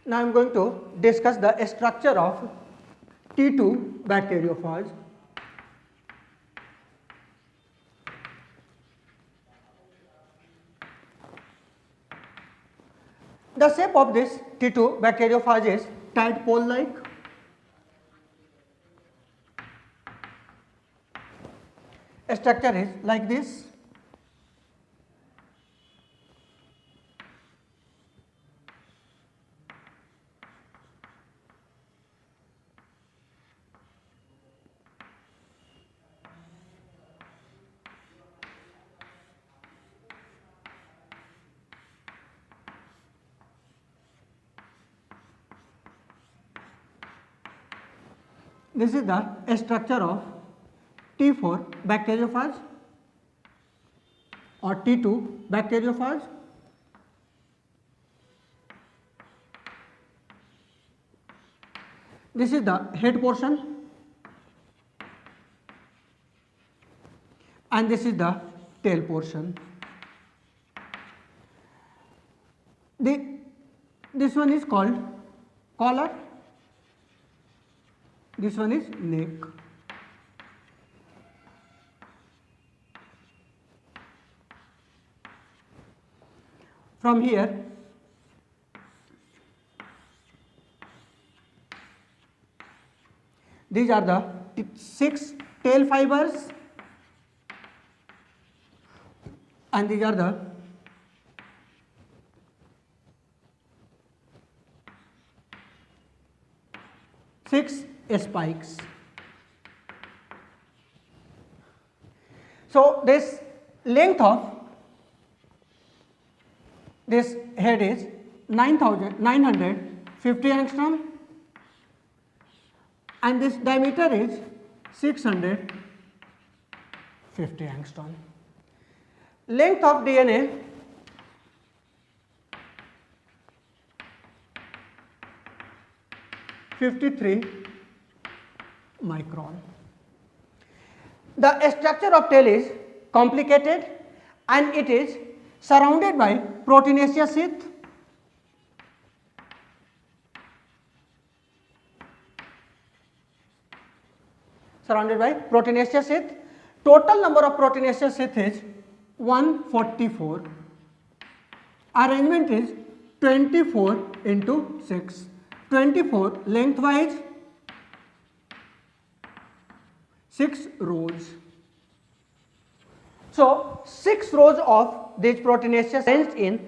Now I am going to discuss the structure of T2 bacteriophage. The shape of this T2 bacteriophage is tadpole-like. Structure is like this. This is the structure of T4 bacteriophage or T2 bacteriophage. This is the head portion and this is the tail portion. This one is called collar, this one is neck. From here these are the 6 tail fibers and these are the 6 spikes. So this length of this head is 950 angstrom and this diameter is 650 angstrom. Length of DNA (53 micron). The structure of tail is complicated and it is surrounded by proteinaceous sheath. Surrounded by proteinaceous sheath. Total number of proteinaceous sheath is 144. Arrangement is 24 into 6. 24 lengthwise, 6 rows. So 6 rows of these proteinaceous arranged in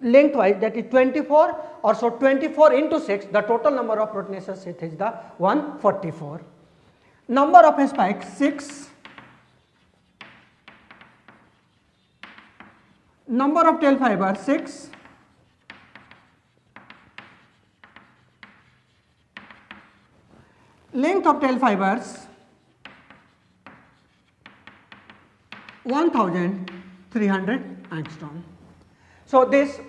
lengthwise, that is 24, or so 24 into 6, the total number of proteinaceous sheath is the 144. Number of spikes 6. Number of tail fibers 6. Length of tail fibers 1300 angstrom. So this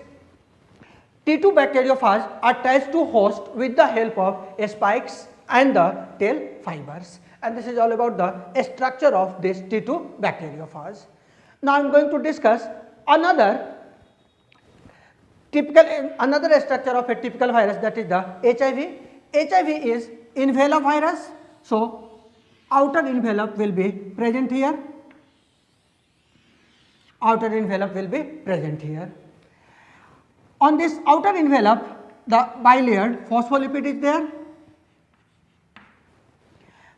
T2 bacteriophage attached to host with the help of spikes and the tail fibers, and this is all about the structure of this T2 bacteriophage. Now I am going to discuss another structure of a typical virus, that is the HIV. HIV is envelope virus, so outer envelope will be present here. Outer envelope will be present here. On this outer envelope, the bilayered phospholipid is there.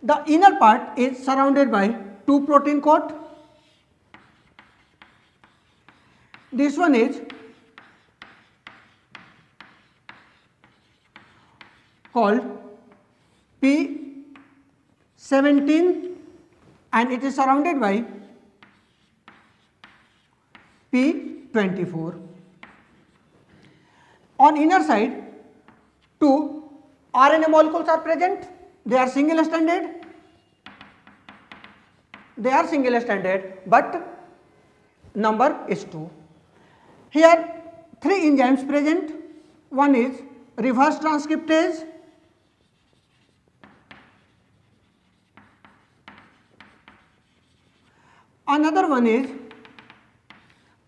The inner part is surrounded by 2 protein coat. This one is called P17 and it is surrounded by P24. On inner side, 2 RNA molecules are present. They are single stranded. But number is 2. Here 3 enzymes present. One is reverse transcriptase, another one is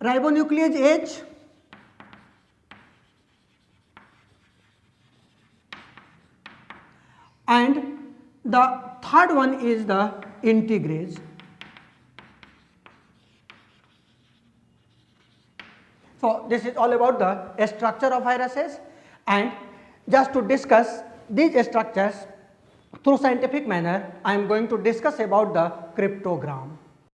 ribonuclease H, and the third one is the integrase. So this is all about the structure of viruses, and just to discuss these structures through scientific manner, I am going to discuss about the cryptogram.